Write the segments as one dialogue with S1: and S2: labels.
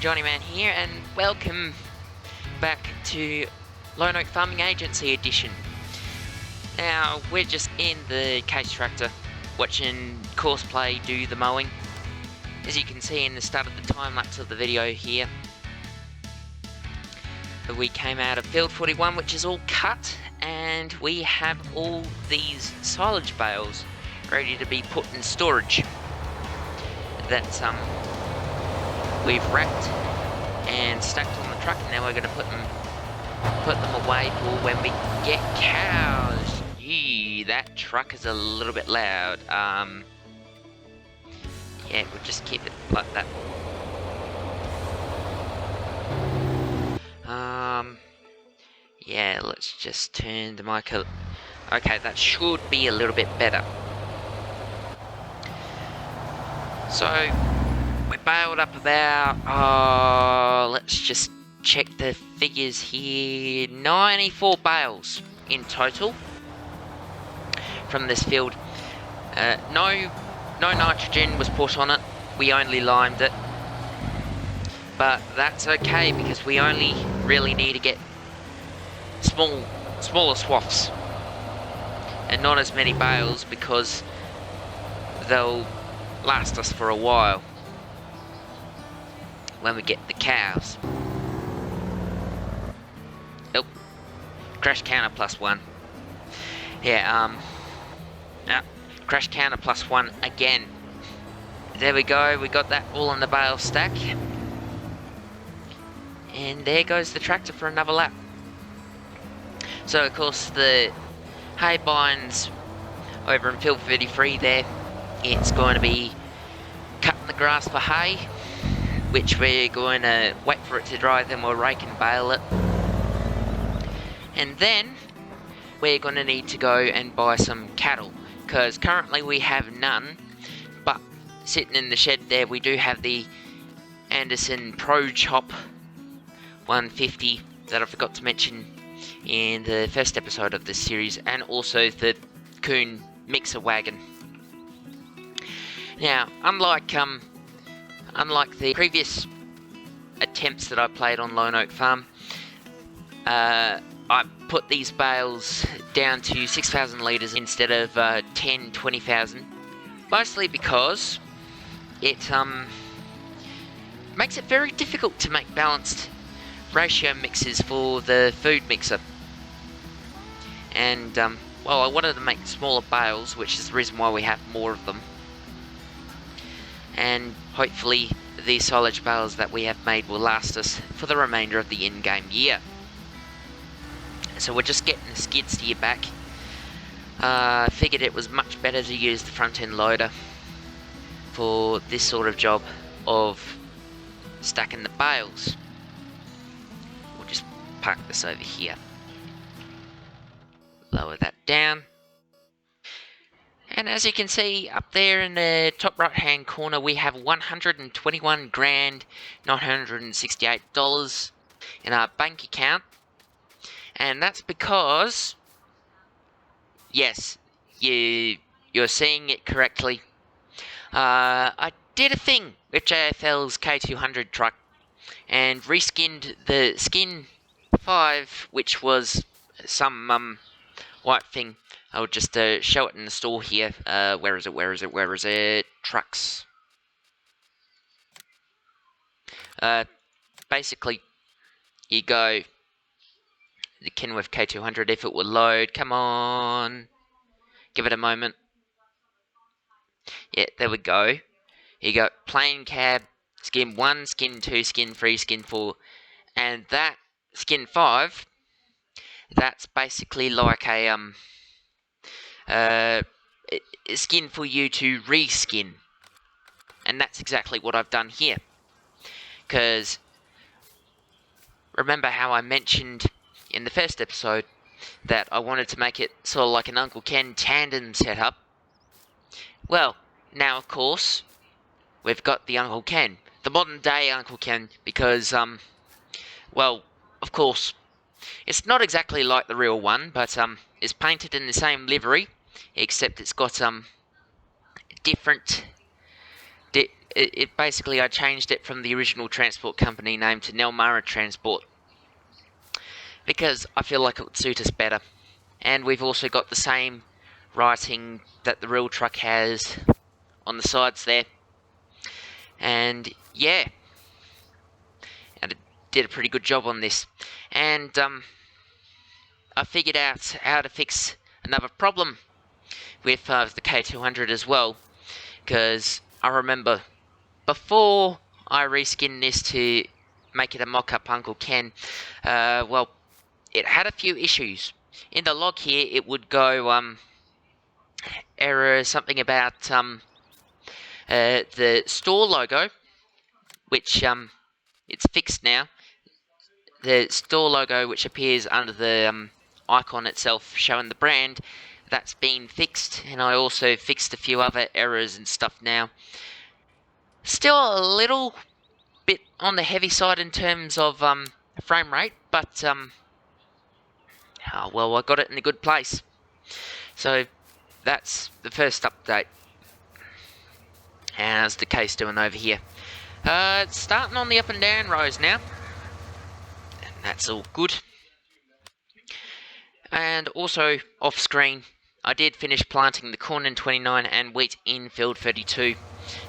S1: Johnny Man here, and welcome back to Lone Oak Farming Agency Edition. Now, we're just in the case tractor, watching Courseplay do the mowing. As you can see in the start of the time-lapse of the video here, we came out of field 41, which is all cut, and we have all these silage bales ready to be put in storage. That's we've wrapped and stacked on the truck, and now we're going to put them away for when we get cows. Gee, that truck is a little bit loud. Yeah, we'll just keep it like that. Yeah, let's just turn the mic. Okay, that should be a little bit better. So, we bailed up about, let's just check the figures here, 94 bales in total from this field. No nitrogen was put on it, we only limed it. But that's okay, because we only really need to get smaller swaths and not as many bales, because they'll last us for a while when we get the cows. Oh, crash counter +1. Yeah, crash counter +1 again. There we go, we got that all in the bale stack. And there goes the tractor for another lap. So of course the hay binds over in field 33 there, it's going to be cutting the grass for hay, which we're going to wait for it to dry, then we'll rake and bale it. And then we're going to need to go and buy some cattle, because currently we have none, but sitting in the shed there we do have the Anderson Pro Chop 150 that I forgot to mention in the first episode of this series, and also the Coon mixer wagon. Now, unlike the previous attempts that I played on Lone Oak Farm, I put these bales down to 6,000 litres instead of 20,000, mostly because it makes it very difficult to make balanced ratio mixes for the food mixer. And well, I wanted to make smaller bales, which is the reason why we have more of them. And hopefully the silage bales that we have made will last us for the remainder of the in-game year. So we're just getting the skid steer back. Figured it was much better to use the front end loader for this sort of job of stacking the bales. We'll just park this over here. Lower that down. And as you can see up there in the top right hand corner, we have $121,968 in our bank account. And that's because, yes, you're seeing it correctly. I did a thing with JFL's K200 truck and reskinned the skin 5, which was some white thing. I'll just show it in the store here. Where is it? Trucks. Basically, you go the Kenworth K200, if it will load. Come on. Give it a moment. Yeah, there we go. You got plain cab, skin 1, skin 2, skin 3, skin 4. And that skin 5, that's basically like a skin for you to reskin, and that's exactly what I've done here. Because remember how I mentioned in the first episode that I wanted to make it sort of like an Uncle Ken tandem setup? Well, now of course we've got the Uncle Ken, the modern day Uncle Ken, because well, of course it's not exactly like the real one, but it's painted in the same livery, except it's got different it basically, I changed it from the original transport company name to Nelmara Transport, because I feel like it would suit us better. And we've also got the same writing that the real truck has on the sides there. And yeah, and it did a pretty good job on this. And I figured out how to fix another problem with the K200 as well, because I remember before I reskinned this to make it a mock-up Uncle Ken, well, it had a few issues. In the log here, it would go error something about the store logo, which it's fixed now. The store logo, which appears under the icon itself showing the brand, that's been fixed, and I also fixed a few other errors and stuff now. Still a little bit on the heavy side in terms of frame rate, but oh, well, I got it in a good place. So that's the first update. How's the case doing over here? It's starting on the up and down rows now, and that's all good. And also off screen, I did finish planting the corn in 29 and wheat in field 32.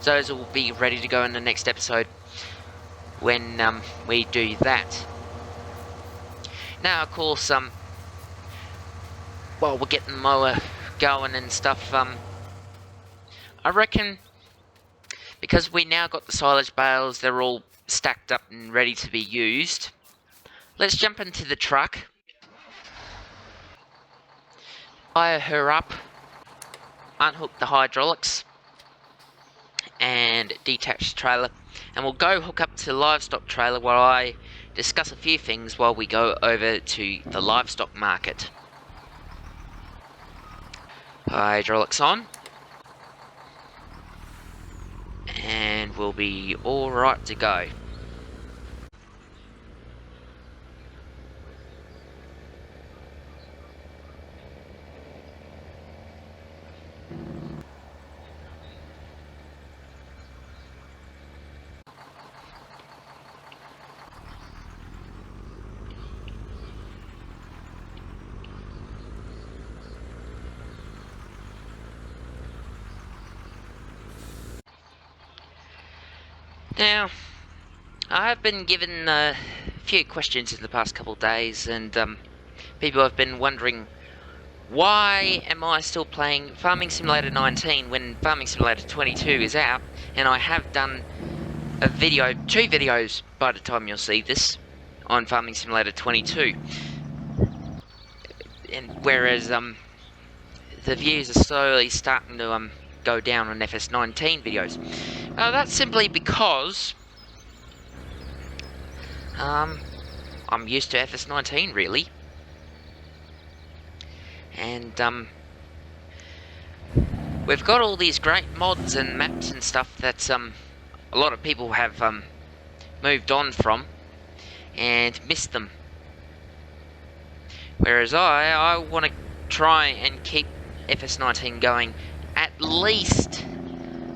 S1: So those will be ready to go in the next episode when we do that. Now, of course, while we're getting the mower going and stuff, I reckon because we now got the silage bales, they're all stacked up and ready to be used. Let's jump into the truck, fire her up, unhook the hydraulics, and detach the trailer, and we'll go hook up to the livestock trailer where I discuss a few things while we go over to the livestock market. Hydraulics on, and we'll be all right to go. Now, I have been given a few questions in the past couple of days, and people have been wondering, why am I still playing Farming Simulator 19 when Farming Simulator 22 is out? And I have done a video, 2 videos by the time you'll see this, on Farming Simulator 22. And whereas the views are slowly starting to go down on FS19 videos. That's simply because I'm used to FS19 really, and we've got all these great mods and maps and stuff that a lot of people have moved on from and missed them. Whereas I want to try and keep FS19 going at least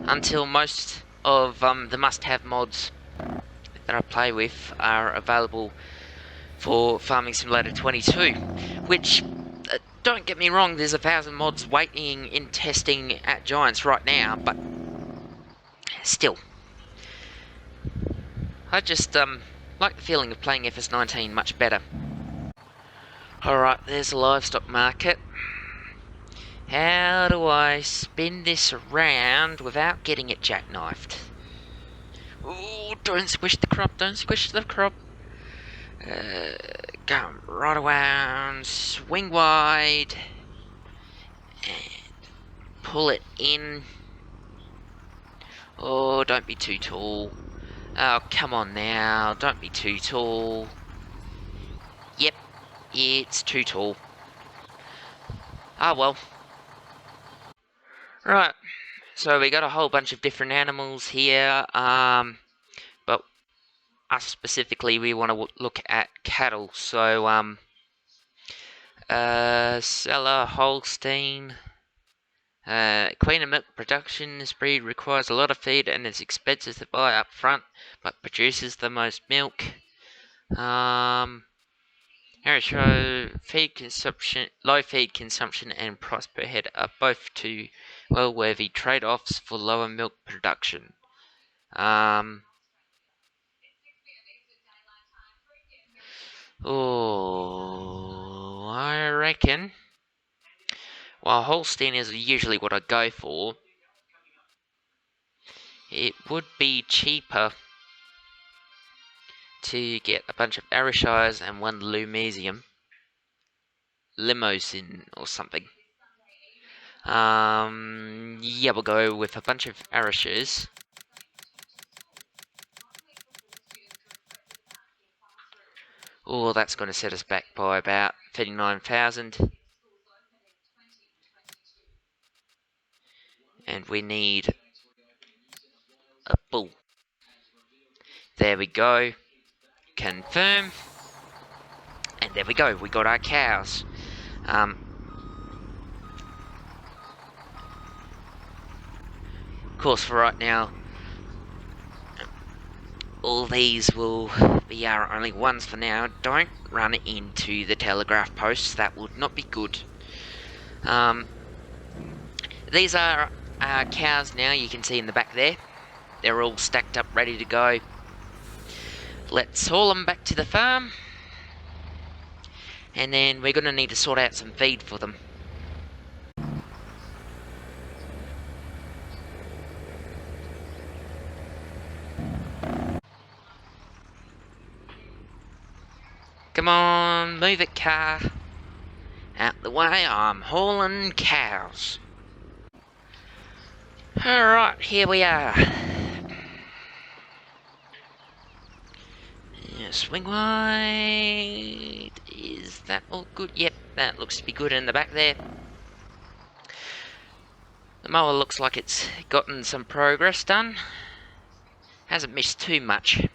S1: until most of the must-have mods that I play with are available for Farming Simulator 22, which, don't get me wrong, there's 1,000 mods waiting in testing at Giants right now, but still, I just like the feeling of playing FS19 much better. Alright, there's the livestock market. How do I spin this around without getting it jackknifed? Ooh, don't squish the crop, don't squish the crop. Go right around, swing wide, and pull it in. Oh, don't be too tall. Oh, come on now, don't be too tall. Yep, it's too tall. Ah, well. Right, so we got a whole bunch of different animals here, but us specifically, we want to look at cattle. So, Seller, Holstein, Queen of milk production, this breed requires a lot of feed and is expensive to buy up front, but produces the most milk. Feed consumption, low feed consumption and price per head are both two well-worthy trade-offs for lower milk production. I reckon, while Holstein is usually what I go for, it would be cheaper to get a bunch of Ayrshires and one Limousin or something. Yeah, we'll go with a bunch of Ayrshires. Oh, that's going to set us back by about 39,000. And we need a bull. There we go. Confirm. And there we go. We got our cows. Of course, for right now, all these will be our only ones for now. Don't run into the telegraph posts. That would not be good. These are our cows now. You can see in the back there. They're all stacked up, ready to go. Let's haul them back to the farm. And then we're going to need to sort out some feed for them. Come on, move it, car. Out the way, I'm hauling cows. Alright, here we are. Yeah, swing wide. Is that all good? Yep, that looks to be good in the back there. The mower looks like it's gotten some progress done. Hasn't missed too much.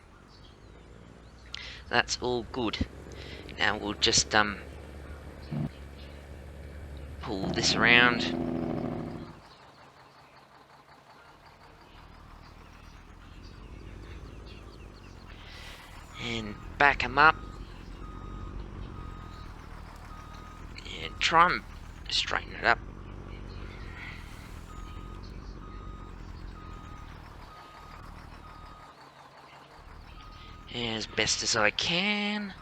S1: That's all good. Now we'll just pull this around. And back them up. And try and straighten it up. As best as I can.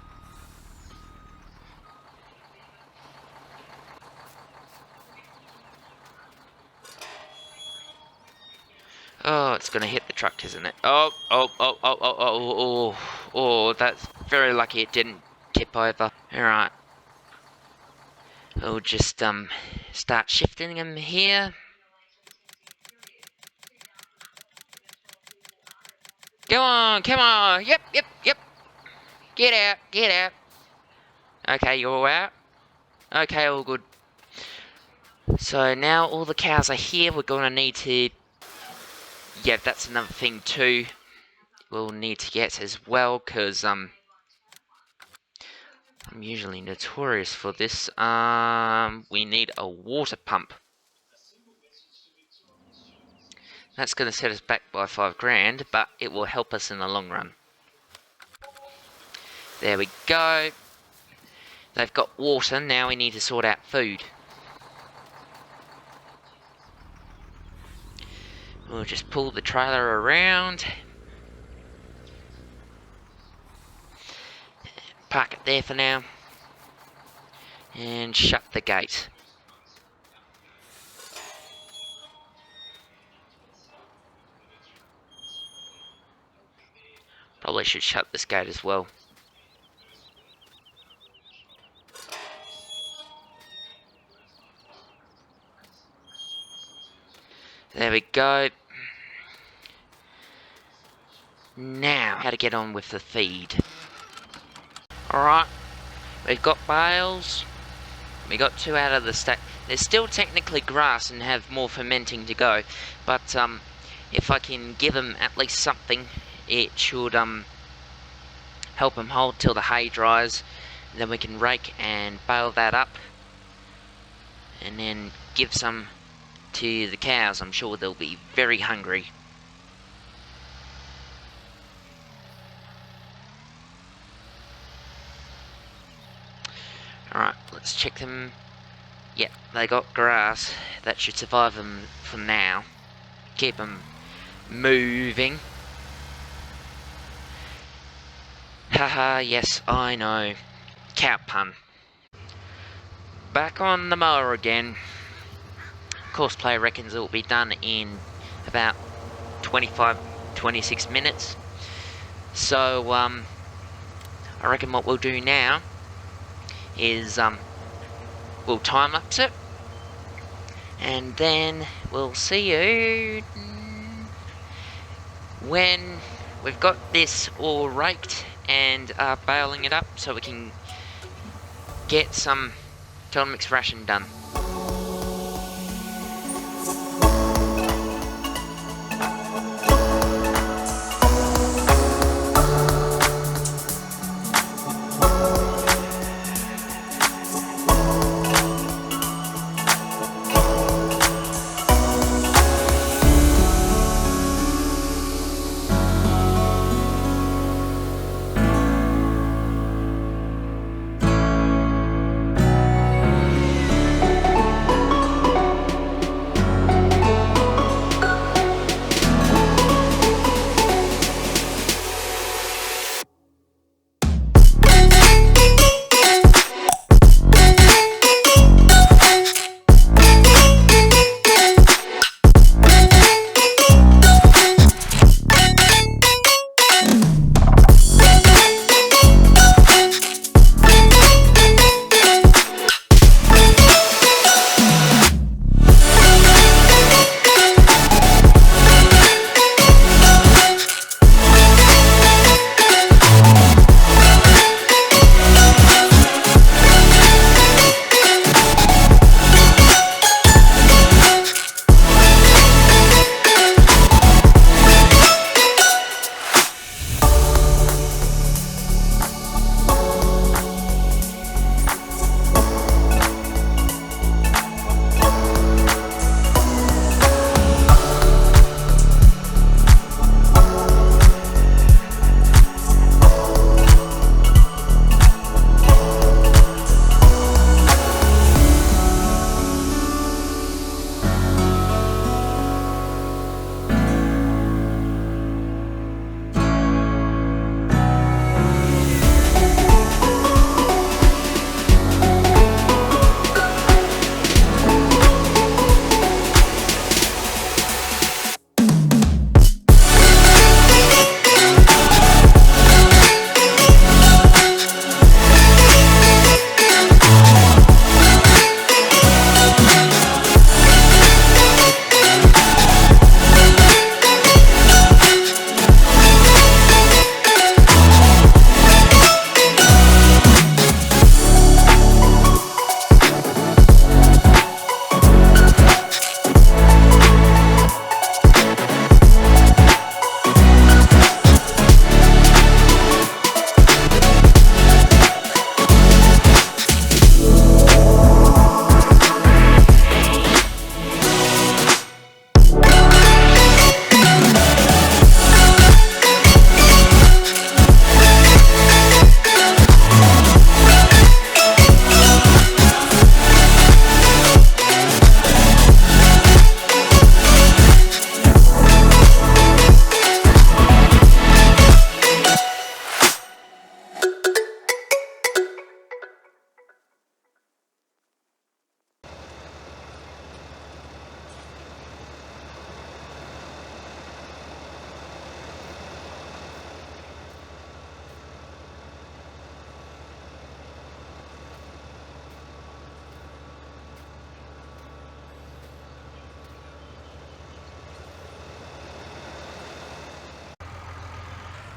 S1: Oh, it's going to hit the truck, isn't it? Oh, that's very lucky it didn't tip over. Alright. We'll just start shifting them here. Come on, come on. Yep. Get out. Okay, you're all out? Okay, all good. So now all the cows are here. We're going to need to... Yeah, that's another thing too. We'll need to get as well, because I'm usually notorious for this. We need a water pump. That's going to set us back by 5 grand, but it will help us in the long run. There we go. They've got water, now we need to sort out food. We'll just pull the trailer around. Park it there for now. And shut the gate. Probably should shut this gate as well. There we go. Now, how to get on with the feed. Alright, we've got bales. We got 2 out of the stack. There's still technically grass and have more fermenting to go. But if I can give them at least something, it should help them hold till the hay dries. Then we can rake and bale that up. And then give some to the cows. I'm sure they'll be very hungry. Alright, let's check them. Yep, they got grass. That should survive them for now. Keep them moving. Haha, yes, I know. Cow pun. Back on the mower again. Course player reckons it will be done in about 25-26 minutes. So, I reckon what we'll do now is we'll time lapse it, and then we'll see you when we've got this all raked and baling it up so we can get some Telemix ration done.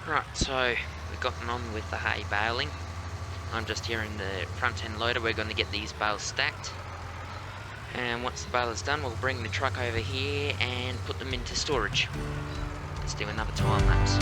S1: Right, so we've gotten on with the hay baling. I'm just here in the front end loader. We're going to get these bales stacked. And once the bale is done, we'll bring the truck over here and put them into storage. Let's do another time lapse.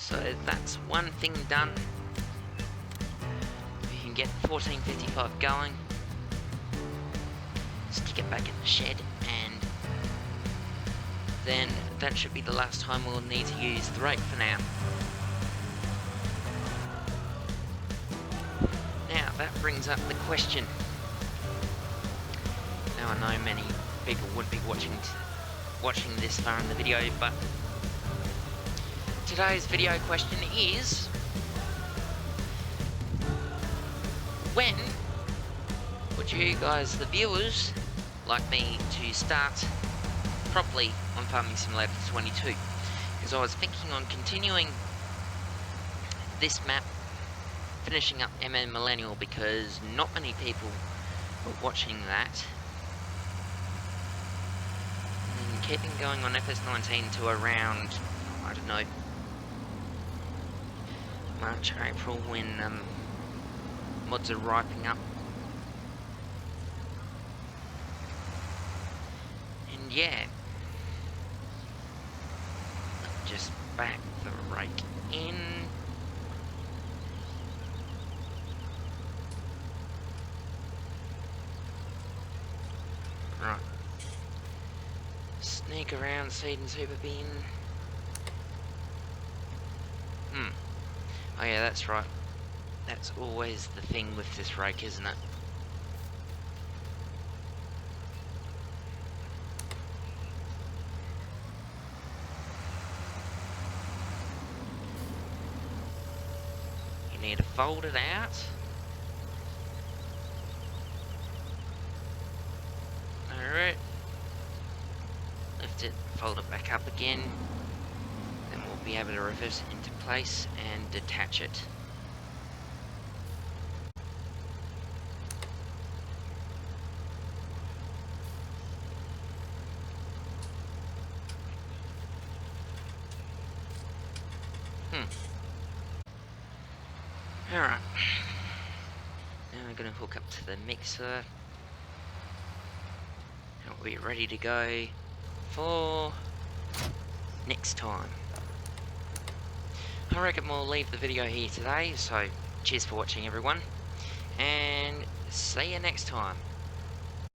S1: So that's one thing done. We can get 1455 going. Stick it back in the shed, and then that should be the last time we'll need to use the rake for now. Now that brings up the question. Now I know many people would be watching this far in the video, but today's video question is, when would you guys, the viewers, like me to start properly on Farming Simulator 22? Because I was thinking on continuing this map, finishing up Millennial, because not many people were watching that, and keeping going on FS19 to around, I don't know, March, April, when mods are ripening up. And yeah, just back the rake in. Right. Sneak around seed and super bin. Oh yeah, that's right. That's always the thing with this rake, isn't it? You need to fold it out. Alright. Lift it, fold it back up again. Then we'll be able to reverse it into place and detach it. Alright. Now we're going to hook up to the mixer. And we'll be ready to go for next time. I reckon we'll leave the video here today, so cheers for watching everyone, and see you next time.